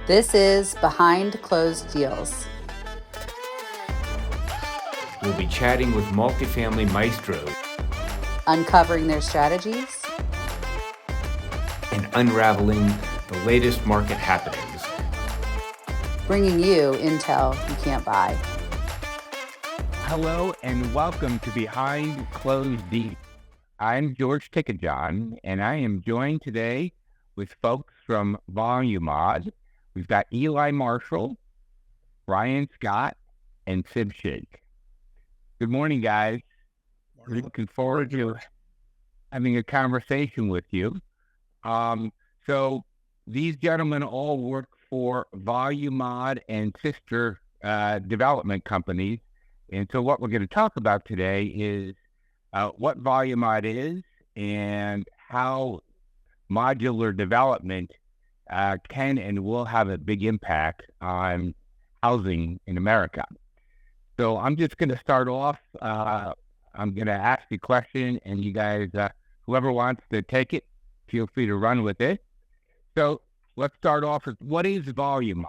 This is Behind Closed Deals. We'll be chatting with multifamily maestros, Uncovering their strategies, and unraveling the latest market happenings. Bringing you intel you can't buy. Hello and welcome to Behind Closed Deals. I'm George Tickajohn, and I am joined today with folks from Volumod. We've got Eli Marshall, Brian Scott, and Sib Sheikh. Good morning, guys. Morning. Looking forward to having a conversation with you. So these gentlemen all work for Volumod and sister development companies. And so what we're going to talk about today is what Volumod is and how modular development can and will have a big impact on housing in America. So I'm just going to start off. I'm going to ask a question, and you guys, whoever wants to take it, feel free to run with it. So let's start off with, what is Volumod?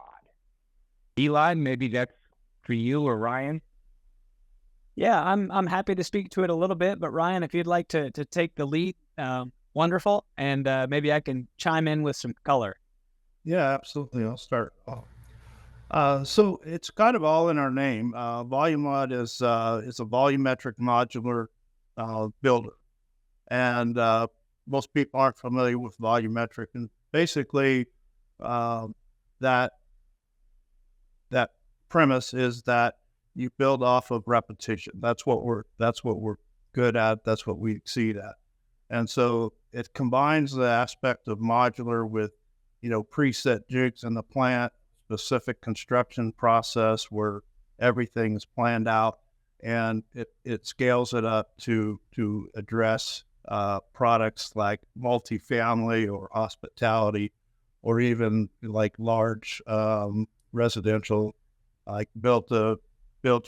Eli, maybe that's for you or Ryan. Yeah, I'm happy to speak to it a little bit, but Ryan, if you'd like to take the lead, wonderful, and maybe I can chime in with some color. Yeah, absolutely. I'll start off. So it's kind of all in our name. Volumod is a volumetric modular builder, and most people aren't familiar with volumetric. And basically, that premise is that you build off of repetition. That's what we're good at. That's what we exceed at. And so it combines the aspect of modular with, preset jigs in the plant, specific construction process where everything is planned out, and it scales it up to address products like multifamily or hospitality, or even like large residential, like built to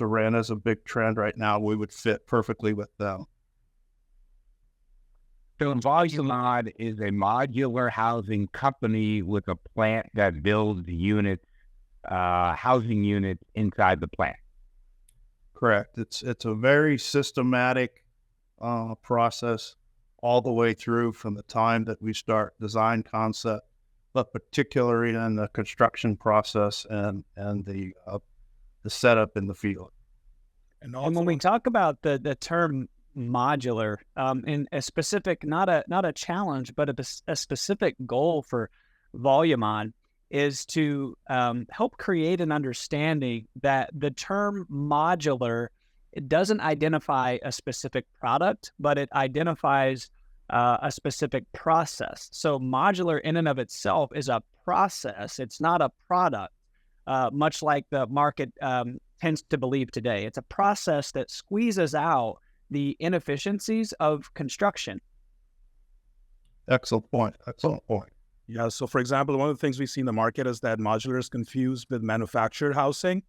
rent is a big trend right now. We would fit perfectly with them. So Volumod is a modular housing company with a plant that builds units, housing units inside the plant. Correct. It's a very systematic process all the way through from the time that we start design concept, but particularly in the construction process and the setup in the field. And when we talk about the term modular, in a specific, not a challenge, but a specific goal for Volumod is to help create an understanding that the term modular, it doesn't identify a specific product, but it identifies a specific process. So modular in and of itself is a process. It's not a product, much like the market tends to believe today. It's a process that squeezes out the inefficiencies of construction. Excellent point. Yeah, so for example, one of the things we see in the market is that modular is confused with manufactured housing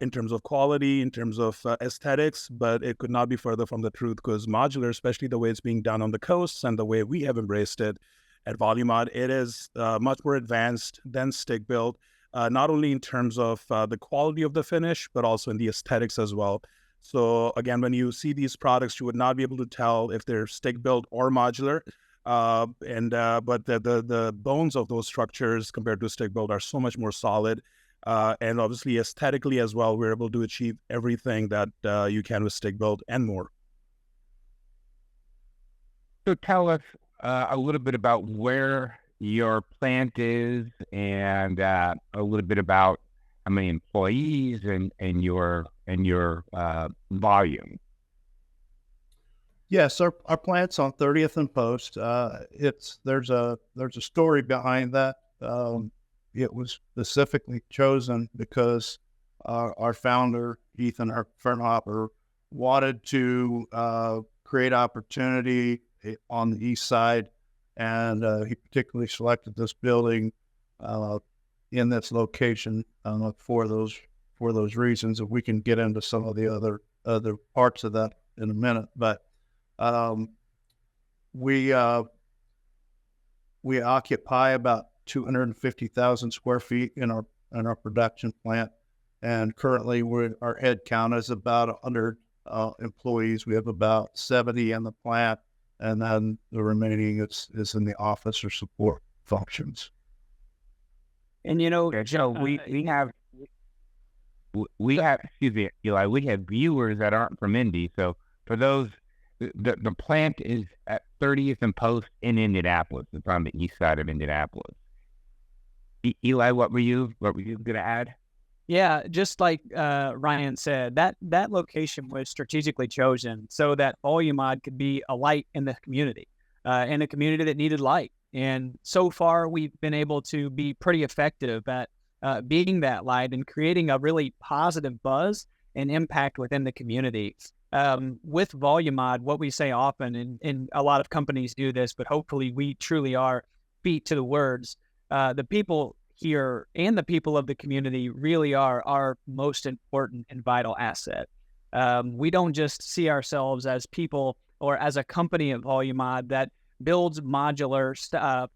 in terms of quality, in terms of aesthetics, but it could not be further from the truth, because modular, especially the way it's being done on the coasts and the way we have embraced it at Volumod, it is much more advanced than stick built, not only in terms of the quality of the finish, but also in the aesthetics as well. So again, when you see these products, you would not be able to tell if they're stick built or modular. But the bones of those structures compared to stick built are so much more solid, and obviously aesthetically as well, we're able to achieve everything that you can with stick built and more. So tell us a little bit about where your plant is, and a little bit about how many employees and your volume. Yes, our plant's on 30th and Post. There's a story behind that. It was specifically chosen because our founder, Ethan Fernhopper, wanted to create opportunity on the east side, and he particularly selected this building in this location for those reasons. If we can get into some of the other parts of that in a minute, but we occupy about 250,000 square feet in our production plant. And currently our head count is about 100 employees. We have about 70 in the plant, and then the remaining is in the office or support functions. And so we have, excuse me, Eli, we have viewers that aren't from Indy. So for those, the plant is at 30th and Post in Indianapolis. It's on the east side of Indianapolis. Eli, what were you going to add? Yeah, just like Ryan said, that location was strategically chosen so that Volumod could be a light in the community, in a community that needed light. And so far, we've been able to be pretty effective at being that light and creating a really positive buzz and impact within the community. With Volumod, what we say often, and a lot of companies do this, but hopefully we truly are feet to the words. The people here and the people of the community really are our most important and vital asset. We don't just see ourselves as people or as a company at Volumod that builds modular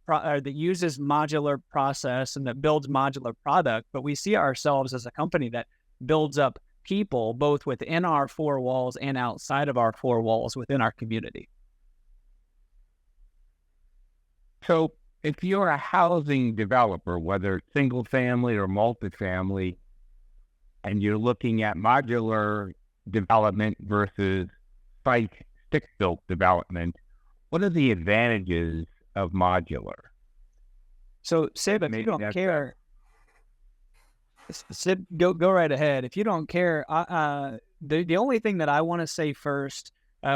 that uses modular process and that builds modular product, but we see ourselves as a company that builds up people both within our four walls and outside of our four walls within our community. So if you're a housing developer, whether it's single family or multifamily, and you're looking at modular development versus stick-built development, what are the advantages of modular? So, Sib, if you don't care, Sib, go right ahead. If you don't care, the only thing that I want to say first,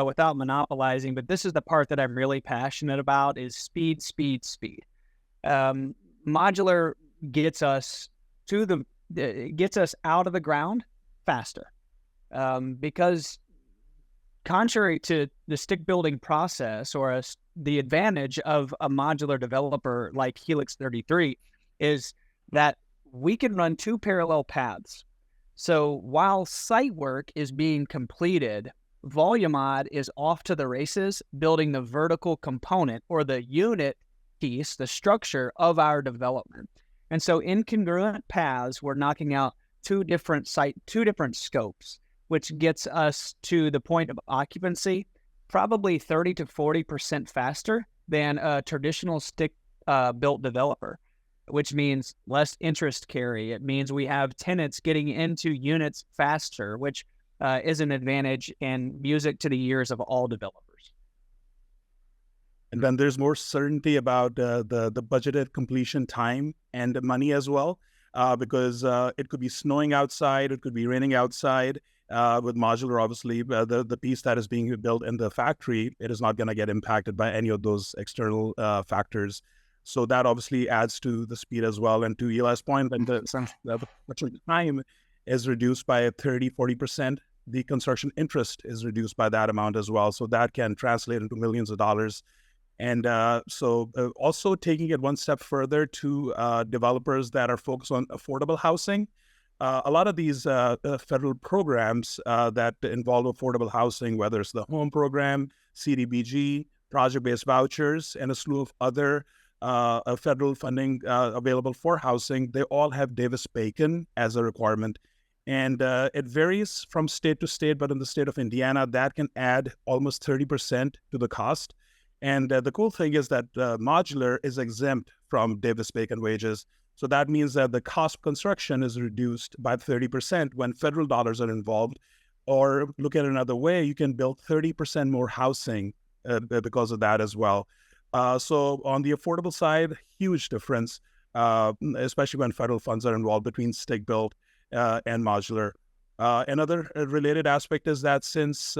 without monopolizing, but this is the part that I'm really passionate about, is speed, speed, speed. Modular gets us out of the ground faster, because contrary to the stick building process or the advantage of a modular developer like Helix33 is that we can run two parallel paths. So while site work is being completed, Volumod is off to the races building the vertical component or the unit piece, the structure of our development. And so in congruent paths, we're knocking out two different scopes, which gets us to the point of occupancy probably 30 to 40% faster than a traditional stick-built developer, which means less interest carry. It means we have tenants getting into units faster, which is an advantage and music to the ears of all developers. And then there's more certainty about the budgeted completion time and money as well, because it could be snowing outside, it could be raining outside. With modular, obviously, the piece that is being built in the factory, it is not going to get impacted by any of those external factors. So that obviously adds to the speed as well. And to Eli's point, and the time is reduced by 30-40%. The construction interest is reduced by that amount as well. So that can translate into millions of dollars. And also taking it one step further to developers that are focused on affordable housing. A lot of these federal programs that involve affordable housing, whether it's the home program, CDBG, project-based vouchers, and a slew of other federal funding available for housing, they all have Davis-Bacon as a requirement. And it varies from state to state, but in the state of Indiana, that can add almost 30% to the cost. And the cool thing is that modular is exempt from Davis-Bacon wages. So that means that the cost of construction is reduced by 30% when federal dollars are involved. Or look at it another way, you can build 30% more housing because of that as well. So on the affordable side, huge difference, especially when federal funds are involved between stick-built and modular. Another related aspect is that since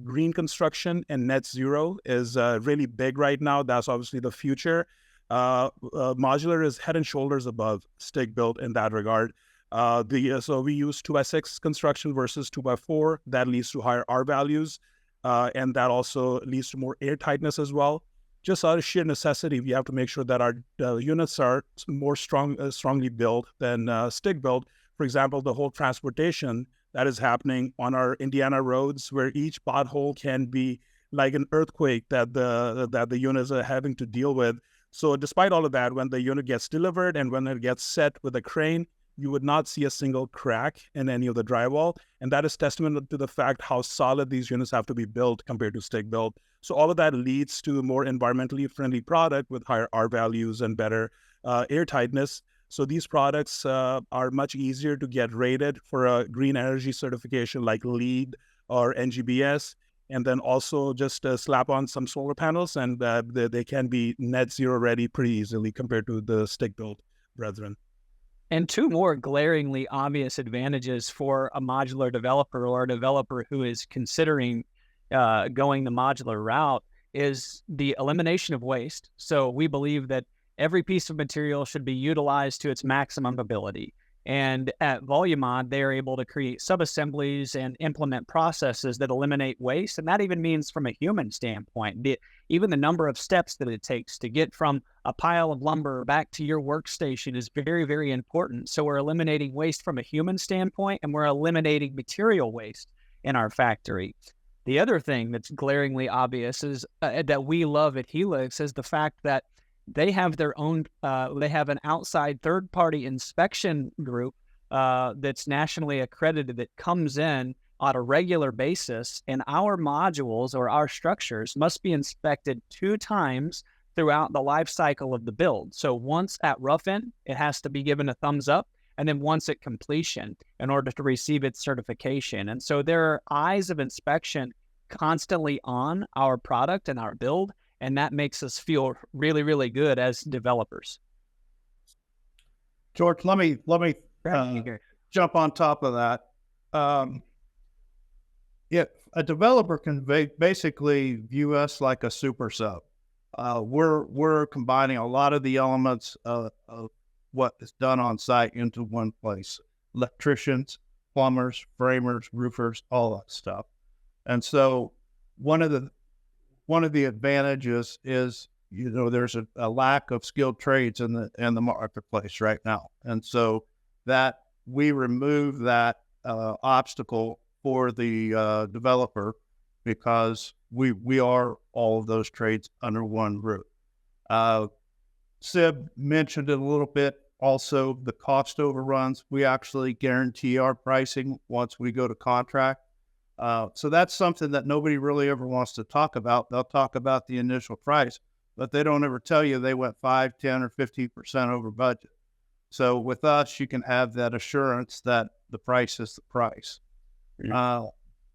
green construction and net zero is really big right now, that's obviously the future. Modular is head and shoulders above stick-built in that regard. So we use 2x6 construction versus 2x4. That leads to higher R values, and that also leads to more air tightness as well. Just out of sheer necessity, we have to make sure that our units are more strongly built than stick-built. For example, the whole transportation that is happening on our Indiana roads, where each pothole can be like an earthquake that the units are having to deal with. So despite all of that, when the unit gets delivered and when it gets set with a crane, you would not see a single crack in any of the drywall. And that is testament to the fact how solid these units have to be built compared to stick built. So all of that leads to a more environmentally friendly product with higher R values and better air tightness. So these products are much easier to get rated for a green energy certification like LEED or NGBS. And then also just slap on some solar panels, and they can be net zero ready pretty easily compared to the stick built brethren. And two more glaringly obvious advantages for a modular developer or a developer who is considering going the modular route is the elimination of waste. So we believe that every piece of material should be utilized to its maximum ability. And at Volumod, they are able to create subassemblies and implement processes that eliminate waste. And that even means from a human standpoint, even the number of steps that it takes to get from a pile of lumber back to your workstation is very, very important. So we're eliminating waste from a human standpoint, and we're eliminating material waste in our factory. The other thing that's glaringly obvious is that we love at Helix is the fact that they have their own, they have an outside third-party inspection group that's nationally accredited that comes in on a regular basis, and our modules or our structures must be inspected 2 times throughout the life cycle of the build. So once at rough end, it has to be given a thumbs up, and then once at completion in order to receive its certification. And so there are eyes of inspection constantly on our product and our build, and that makes us feel really, really good as developers. George, let me jump on top of that. Yeah, a developer can basically view us like a super sub. We're combining a lot of the elements of what is done on site into one place: electricians, plumbers, framers, roofers, all that stuff. And so one of the advantages is, there's a lack of skilled trades in the marketplace right now. And so that we remove that obstacle for the developer, because we are all of those trades under one roof. Sib mentioned it a little bit. Also, the cost overruns, we actually guarantee our pricing once we go to contract. So that's something that nobody really ever wants to talk about. They'll talk about the initial price, but they don't ever tell you they went 5, 10, or 15% over budget. So with us, you can have that assurance that the price is the price.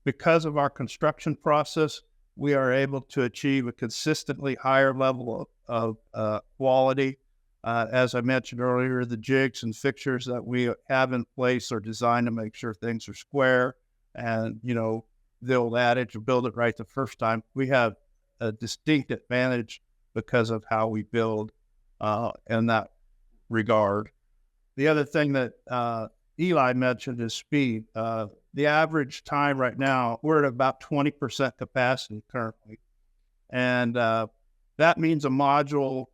Because of our construction process, we are able to achieve a consistently higher level of quality. As I mentioned earlier, the jigs and fixtures that we have in place are designed to make sure things are square. And, the old adage of build it right the first time. We have a distinct advantage because of how we build in that regard. The other thing that Eli mentioned is speed. The average time right now, we're at about 20% capacity currently. And that means a module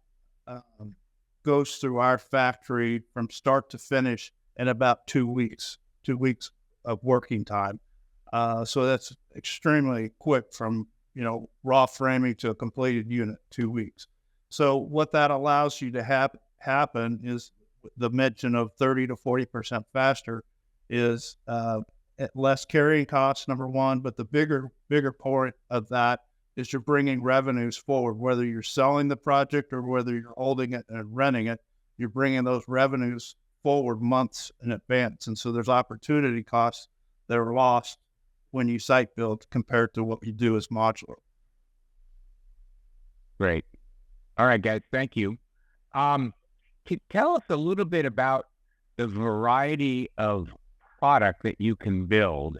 goes through our factory from start to finish in about 2 weeks of working time. So that's extremely quick from, raw framing to a completed unit, 2 weeks. So what that allows you to happen is the mention of 30 to 40% faster is less carrying costs, number one, but the bigger point of that is you're bringing revenues forward, whether you're selling the project or whether you're holding it and renting it, you're bringing those revenues forward months in advance. And so there's opportunity costs that are lost when you site build compared to what you do as modular. Great. All right, guys, thank you. Tell us a little bit about the variety of product that you can build.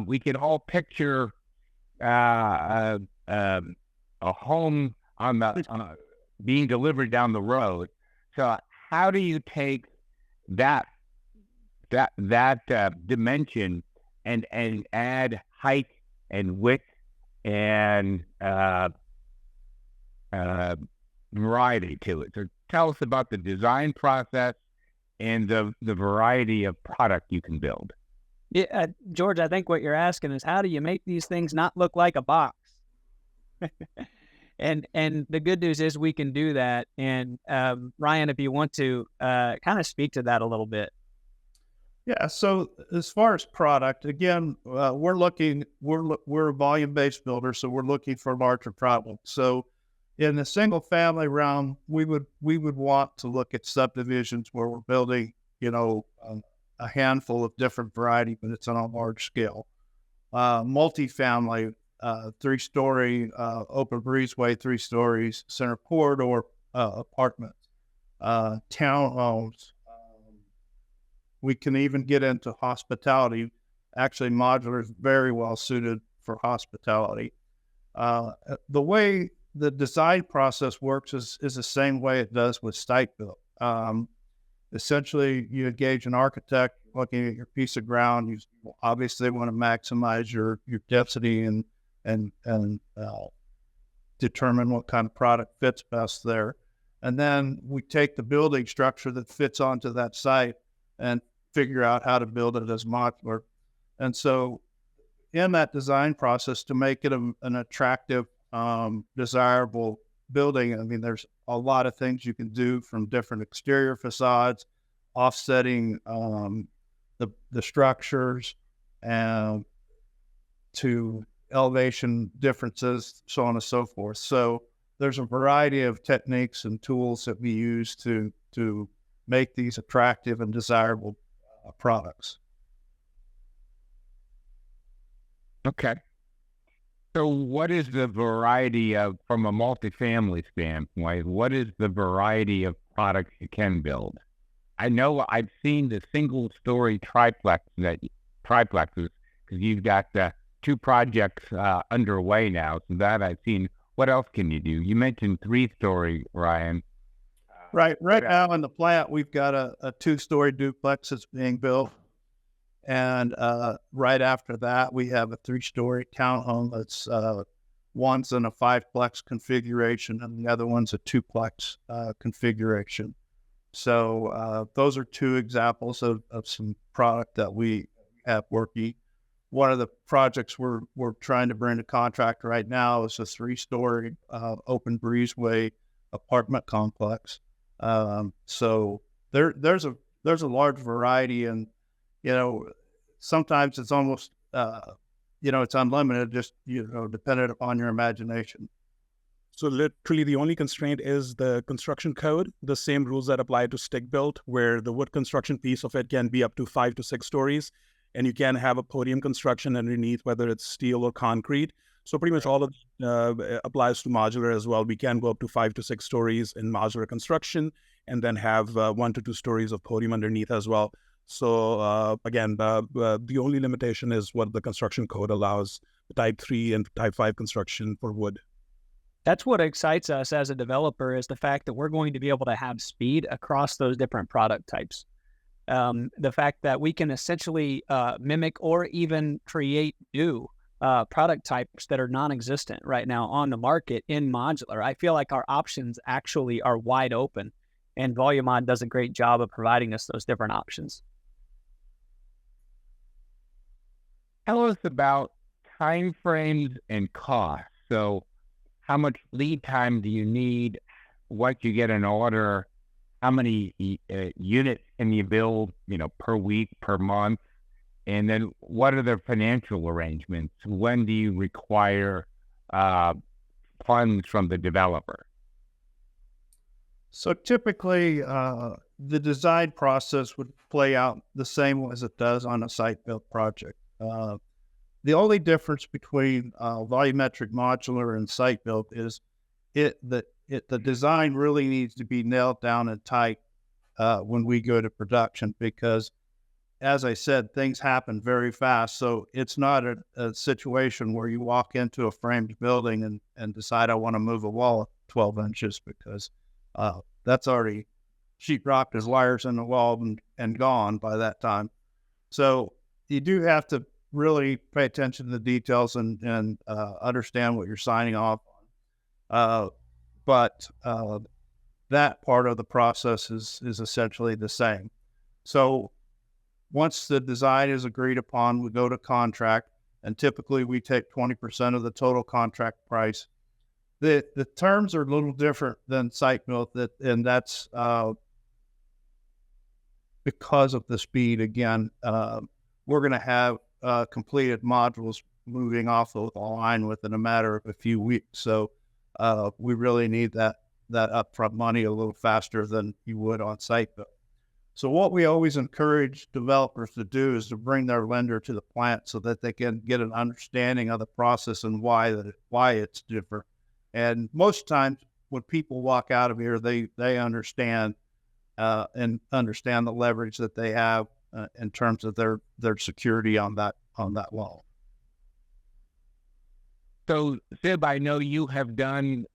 We can all picture a home on the being delivered down the road. So how do you take that dimension and add height and width and variety to it? So tell us about the design process and the variety of product you can build. Yeah, George, I think what you're asking is how do you make these things not look like a box? And the good news is we can do that. And Ryan, if you want to kind of speak to that a little bit. Yeah. So as far as product, again, we're a volume-based builder, so we're looking for larger products. So in the single family realm, we would want to look at subdivisions where we're building, a handful of different variety, but it's on a large scale. Multifamily, 3-story, open breezeway, 3 stories, center corridor apartments, townhomes. We can even get into hospitality. Actually, modular is very well suited for hospitality. The way the design process works is the same way it does with site build. Essentially, you engage an architect looking at your piece of ground. You obviously want to maximize your density and determine what kind of product fits best there. And then we take the building structure that fits onto that site and figure out how to build it as modular. And so in that design process, to make it an attractive, desirable building, I mean, there's a lot of things you can do, from different exterior facades, offsetting the structures, and to elevation differences, so on and so forth. So there's a variety of techniques and tools that we use to make these attractive and desirable products. Okay. So what is the variety of, from a multifamily standpoint, what is the variety of products you can build? I know I've seen the single-story triplexes, because you've got 2 projects underway now. So that I've seen. What else can you do? You mentioned 3-story, Ryan. Right now in the plant, we've got a 2-story duplex that's being built. And right after that, we have a 3-story townhome that's one's in a 5-plex configuration and the other one's a 2-plex configuration. So those are 2 examples of some product that we have working. One of the projects we're trying to bring to contract right now is a 3-story open breezeway apartment complex. So there's a large variety, and sometimes it's almost it's unlimited, just dependent upon your imagination. So literally the only constraint is the construction code, the same rules that apply to stick built, where the wood construction piece of it can be up to 5 to 6 stories, and you can have a podium construction underneath, whether it's steel or concrete. So pretty much all of it applies to modular as well. We can go up to 5 to 6 stories in modular construction, and then have 1 to 2 stories of podium underneath as well. So again, the only limitation is what the construction code allows, type 3 and type 5 construction for wood. That's what excites us as a developer, is the fact that we're going to be able to have speed across those different product types. The fact that we can essentially mimic or even create new product types that are non-existent right now on the market in modular. I feel like our options actually are wide open, and Volumod does a great job of providing us those different options. Tell us about timeframes and costs. So how much lead time do you need? Once you get an order, how many units can you build, per week, per month? And then what are the financial arrangements? When do you require funds from the developer? So typically, the design process would play out the same as it does on a site-built project. The only difference between volumetric modular and site-built is the design really needs to be nailed down and tight when we go to production, because, as I said, things happen very fast. So it's not a situation where you walk into a framed building and decide, I want to move a wall 12 inches, because that's already sheetrocked as wires in the wall and gone by that time. So you do have to really pay attention to the details and understand what you're signing off on. But that part of the process is essentially the same. So once the design is agreed upon, we go to contract, and typically we take 20% of the total contract price. The terms are a little different than site built, and that's because of the speed. Again, we're going to have completed modules moving off of the line within a matter of a few weeks. So we really need that upfront money a little faster than you would on site build. So what we always encourage developers to do is to bring their lender to the plant so that they can get an understanding of the process and why it's different. And most times when people walk out of here, they understand and understand the leverage that they have in terms of their security on that loan. So, Sib, I know you have done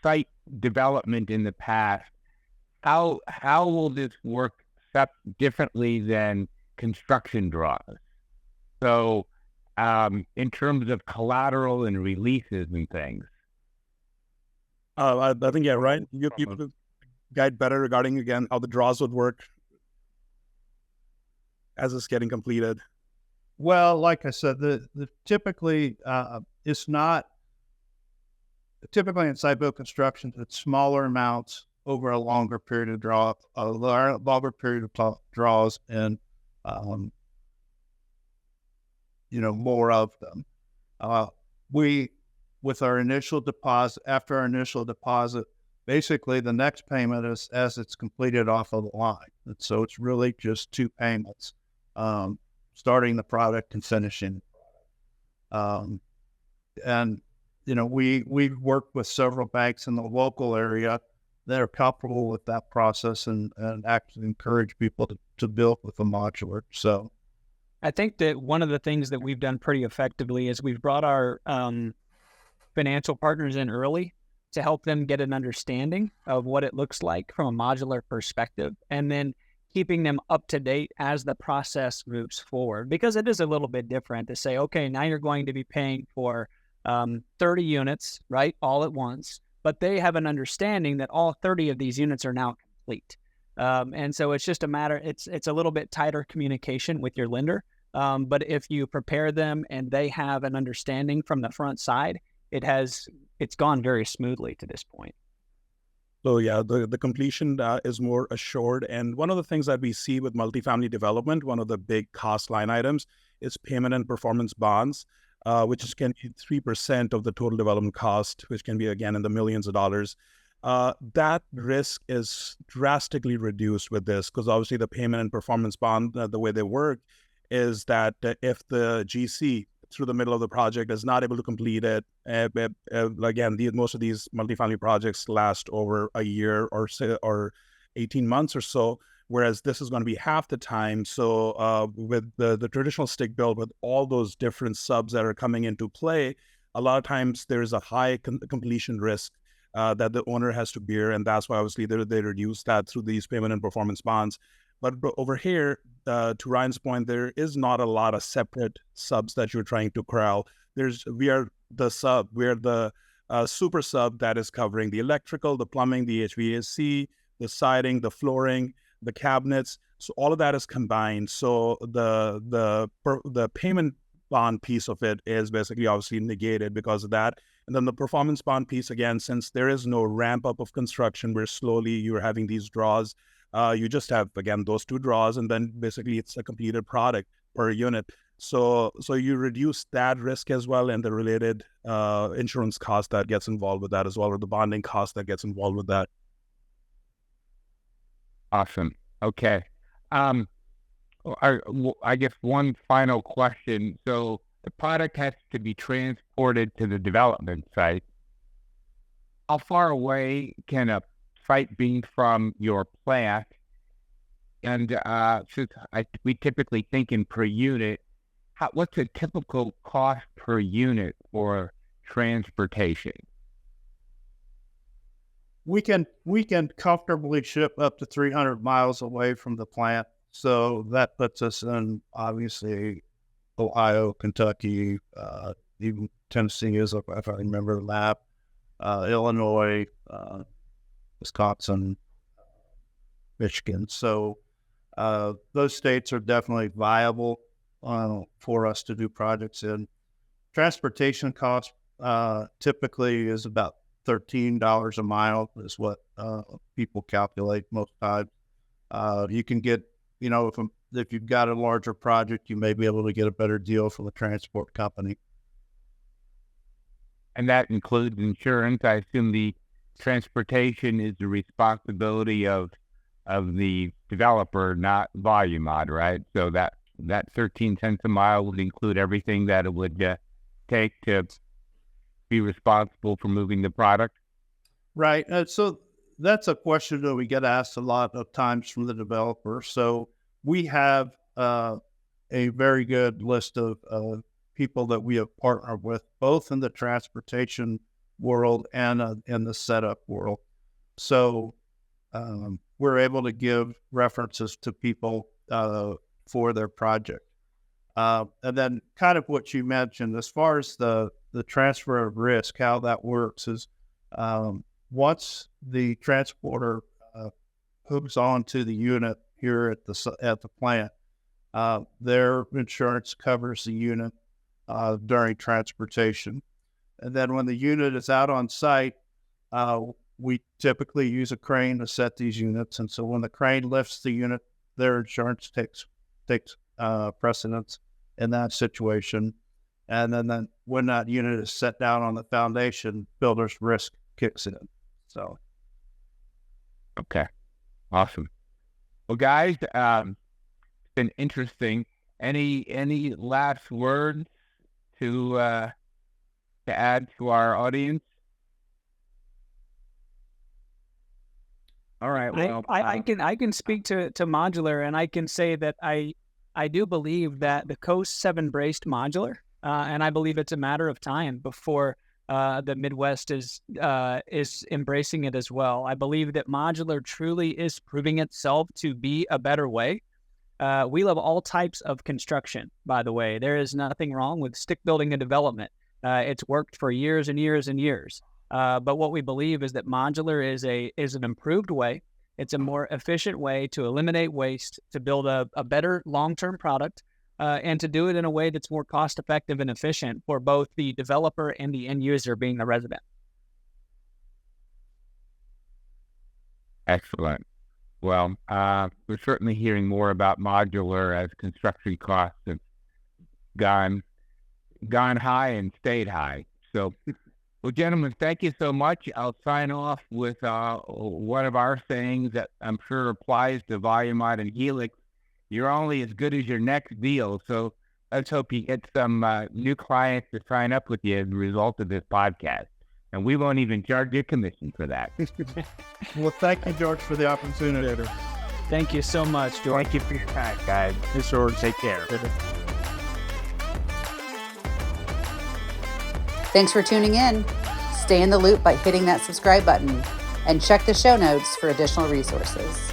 site development in the past. How will this work differently than construction draws? So, in terms of collateral and releases and things. I think, yeah, right. You could guide better regarding, again, how the draws would work as it's getting completed. Well, like I said, the typically it's not typically in site built construction. It's smaller amounts over a longer period of draws, and more of them. With our initial deposit, after our initial deposit, basically the next payment is as it's completed off of the line. And so it's really just two payments, starting the product and finishing. We've worked with several banks in the local area that are comfortable with that process and actually encourage people to build with a modular. So I think that one of the things that we've done pretty effectively is we've brought our financial partners in early to help them get an understanding of what it looks like from a modular perspective, and then keeping them up to date as the process moves forward, because it is a little bit different to say, okay, now you're going to be paying for 30 units, right, all at once, but they have an understanding that all 30 of these units are now complete. And so it's just a matter, it's a little bit tighter communication with your lender. But if you prepare them and they have an understanding from the front side, it's gone very smoothly to this point. So yeah, the completion is more assured. And one of the things that we see with multifamily development, one of the big cost line items is payment and performance bonds, which can be 3% of the total development cost, which can be, again, in the millions of dollars. That risk is drastically reduced with this, because obviously the payment and performance bond, the way they work is that if the GC through the middle of the project is not able to complete it, again, most of these multifamily projects last over a year or 18 months or so, whereas this is going to be half the time. So with the traditional stick build, with all those different subs that are coming into play, a lot of times there's a high completion risk that the owner has to bear, and that's why obviously they reduce that through these payment and performance bonds. But over here, to Ryan's point, there is not a lot of separate subs that you're trying to corral. We are the super sub that is covering the electrical, the plumbing, the HVAC, the siding, the flooring, the cabinets. So all of that is combined. So the payment bond piece of it is basically obviously negated because of that. And then the performance bond piece, again, since there is no ramp up of construction where slowly you're having these draws, you just have, again, those two draws, and then basically it's a completed product per unit. So you reduce that risk as well, and the related insurance cost that gets involved with that as well, or the bonding cost that gets involved with that. Awesome. Okay. I guess one final question. So the product has to be transported to the development site. How far away can a site be from your plant? And since we typically think in per unit, what's a typical cost per unit for transportation? We can comfortably ship up to 300 miles away from the plant. So that puts us in, obviously, Ohio, Kentucky, even Tennessee is, if I remember the map, Illinois, Wisconsin, Michigan. So those states are definitely viable for us to do projects in. Transportation cost typically is about $13 a mile is what people calculate most times. You can get, if you've got a larger project, you may be able to get a better deal from the transport company. And that includes insurance. I assume the transportation is the responsibility of the developer, not Volumod, right? So that 13 cents a mile would include everything that it would take to be responsible for moving the product? Right. So that's a question that we get asked a lot of times from the developer. So we have a very good list of people that we have partnered with, both in the transportation world and in the setup world. So we're able to give references to people for their project. And then kind of what you mentioned, as far as the transfer of risk, how that works is once the transporter hooks on to the unit here at the plant, their insurance covers the unit during transportation. And then when the unit is out on site, we typically use a crane to set these units. And so when the crane lifts the unit, their insurance takes precedence in that situation. And then when that unit is set down on the foundation, builder's risk kicks in. So. Okay. Awesome. Well, guys, it's been interesting. Any last words to add to our audience? All right. Well, I can speak to modular, and I can say that I do believe that the Coast 7 braced modular, and I believe it's a matter of time before the Midwest is embracing it as well. I believe that modular truly is proving itself to be a better way. We love all types of construction, by the way. There is nothing wrong with stick building and development. It's worked for years and years and years. But what we believe is that modular is an improved way. It's a more efficient way to eliminate waste, to build a better long-term product, and to do it in a way that's more cost-effective and efficient for both the developer and the end user, being the resident. Excellent. Well, we're certainly hearing more about modular as construction costs have gone high and stayed high. So, well, gentlemen, thank you so much. I'll sign off with one of our sayings that I'm sure applies to Volumod and Helix. You're only as good as your next deal. So let's hope you get some new clients to sign up with you as a result of this podcast. And we won't even charge you a commission for that. Well, thank you, George, for the opportunity. Thank you so much, George. Thank you for your time, guys. Yes, George. Take care. Thanks for tuning in. Stay in the loop by hitting that subscribe button and check the show notes for additional resources.